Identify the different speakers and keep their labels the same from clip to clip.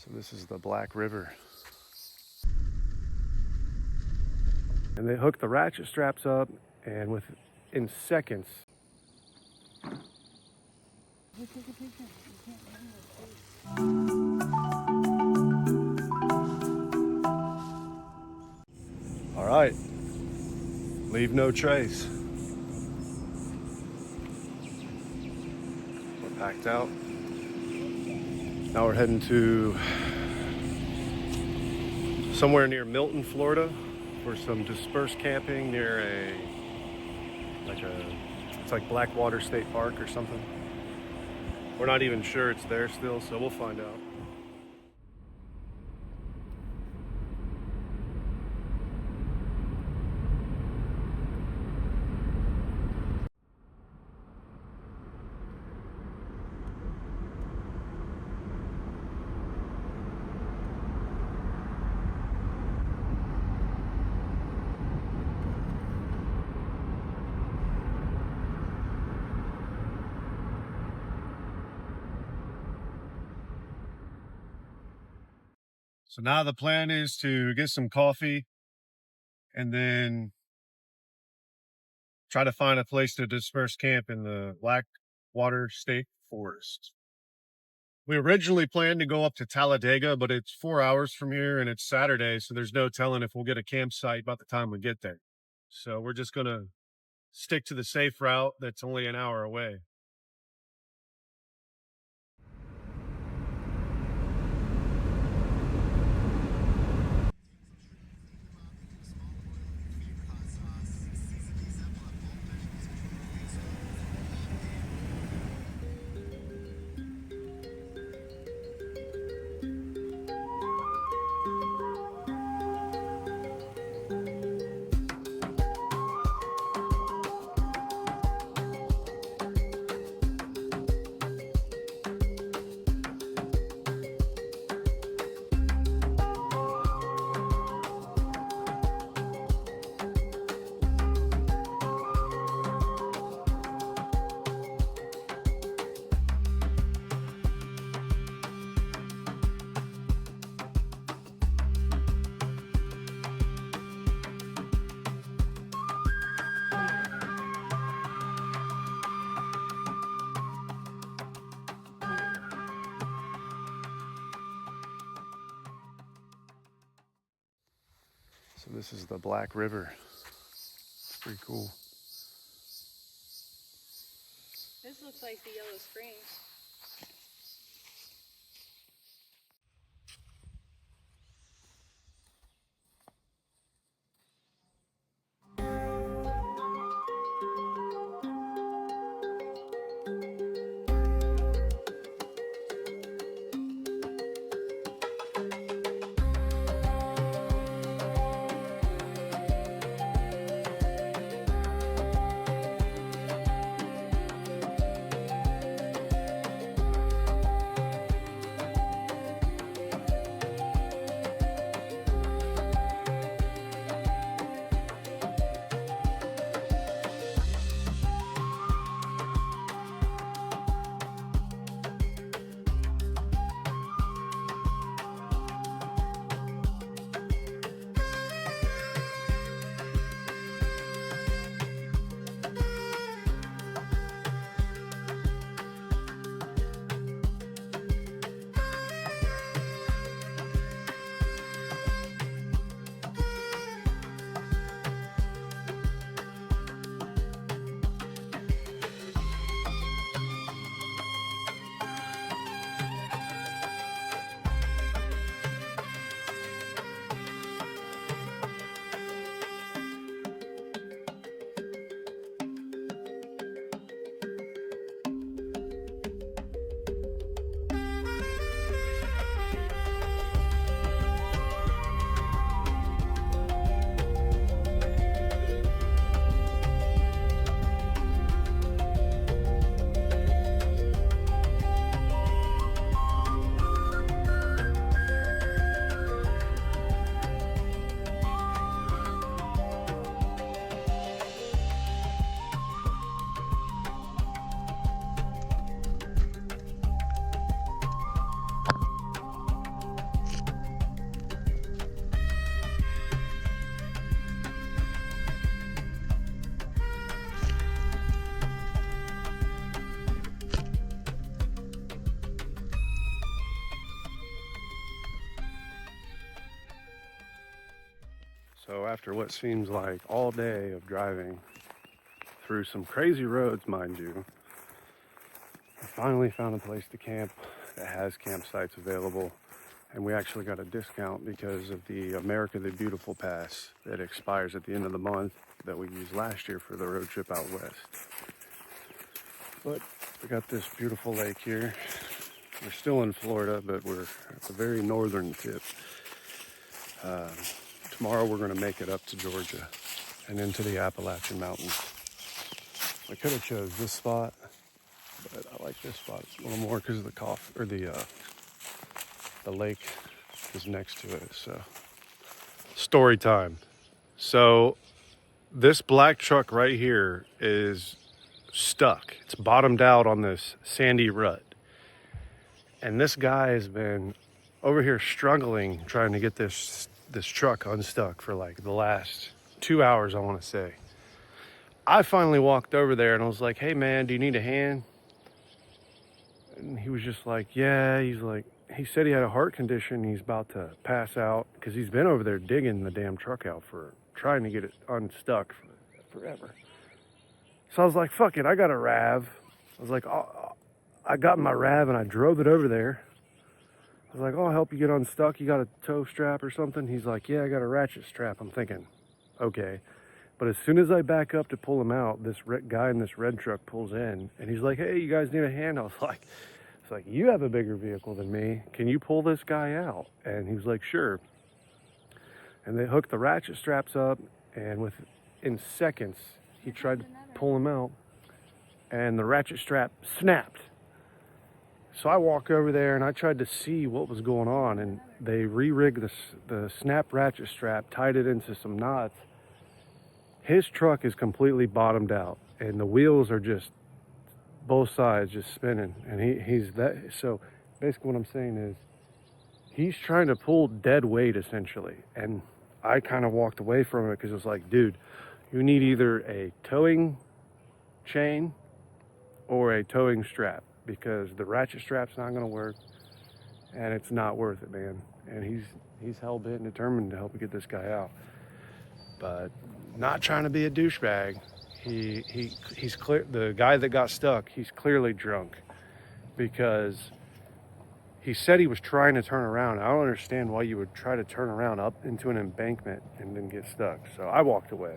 Speaker 1: So this is the Black River. And they hook the ratchet straps up, and within seconds. All right, leave no trace. We're packed out. Now we're heading to somewhere near Milton, Florida for some dispersed camping near it's like Blackwater State Park or something. We're not even sure it's there still, so we'll find out. So now the plan is to get some coffee and then try to find a place to disperse camp in the Blackwater State Forest. We originally planned to go up to Talladega, but it's 4 hours from here and it's Saturday, so there's no telling if we'll get a campsite by the time we get there. So we're just going to stick to the safe route that's only an hour away. So this is the Black River. It's pretty cool.
Speaker 2: This looks like the Yellow Springs.
Speaker 3: So after what seems like all day of driving through some crazy roads, mind you, I finally found a place to camp that has campsites available. And we actually got a discount because of the America the Beautiful Pass that expires at the end of the month that we used last year for the road trip out west. But we got this beautiful lake here. We're still in Florida, but we're at the very northern tip. Tomorrow we're going to make it up to Georgia and into the Appalachian Mountains. I could have chose this spot, but I like this spot a little more because of the lake is next to it. So story time. So this black truck right here is stuck. It's bottomed out on this sandy rut. And this guy has been over here struggling trying to get this truck unstuck for like the last 2 hours, I want to say. I finally walked over there and I was like, "Hey man, do you need a hand?" And he was just like, "Yeah." He said he had a heart condition. He's about to pass out because he's been over there digging the damn truck out for trying to get it unstuck forever. So I was like, "Fuck it, I got a RAV." I was like, I got my RAV and I drove it over there. I was like, "Oh, I'll help you get unstuck. You got a tow strap or something?" He's like, "Yeah, I got a ratchet strap." I'm thinking, okay. But as soon as I back up to pull him out, this guy in this red truck pulls in and he's like, "Hey, you guys need a hand?" I was like, it's like, "You have a bigger vehicle than me. Can you pull this guy out?" And he was like, "Sure." And they hooked the ratchet straps up, and in seconds, he tried to pull him out, and the ratchet strap snapped. So I walked over there and I tried to see what was going on, and they re-rigged the snap ratchet strap, tied it into some knots. His truck is completely bottomed out, and the wheels are just both sides just spinning, and he's that. So basically what I'm saying is he's trying to pull dead weight essentially, and I kind of walked away from it because it was like, dude, you need either a towing chain or a towing strap, because the ratchet strap's not going to work and it's not worth it, man. And he's hell-bent and determined to help get this guy out, but not trying to be a douchebag. He's clear. The guy that got stuck, he's clearly drunk, because he said he was trying to turn around. I don't understand why you would try to turn around up into an embankment and then get stuck. So I walked away.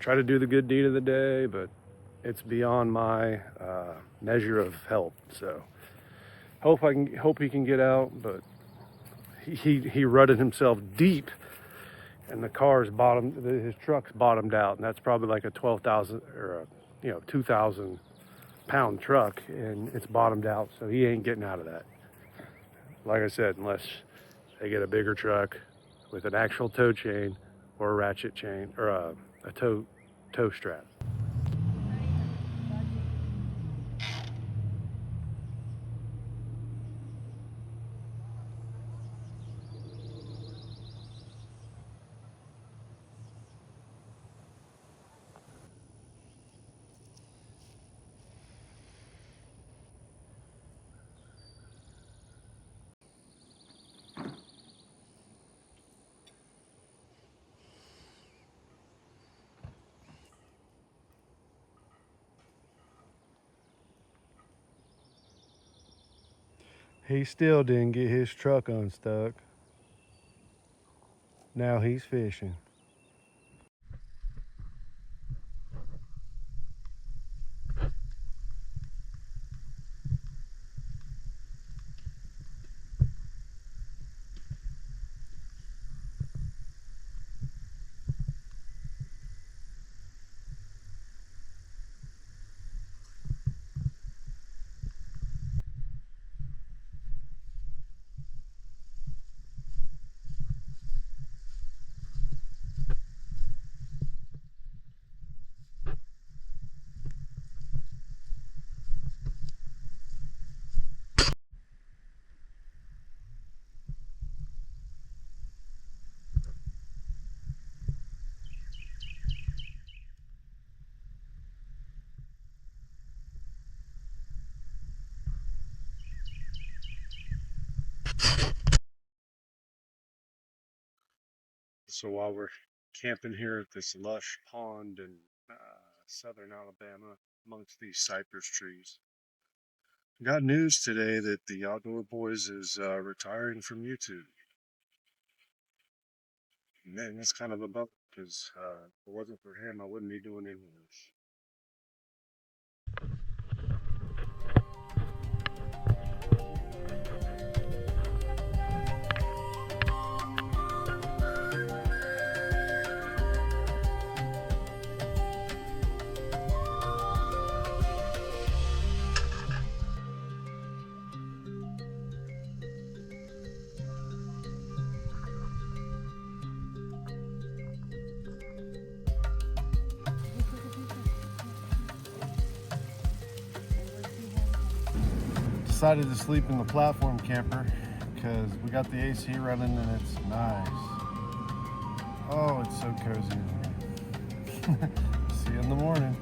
Speaker 3: Try to do the good deed of the day, but it's beyond my measure of help. So hope he can get out, but he rutted himself deep, and the car's his truck's bottomed out, and that's probably like a 12,000 or a 2,000 pound truck, and it's bottomed out, so he ain't getting out of that. Like I said, unless they get a bigger truck with an actual tow chain or a ratchet chain or a tow strap. He still didn't get his truck unstuck. Now he's fishing. So while we're
Speaker 1: Camping here at this lush pond in southern Alabama amongst these cypress trees. Got news today that the Outdoor Boys is retiring from YouTube. Man, that's kind of a bummer because if it wasn't for him, I wouldn't be doing any of this. Decided to sleep in the platform camper because we got the AC running and it's nice. Oh, it's so cozy in here. See you in the morning.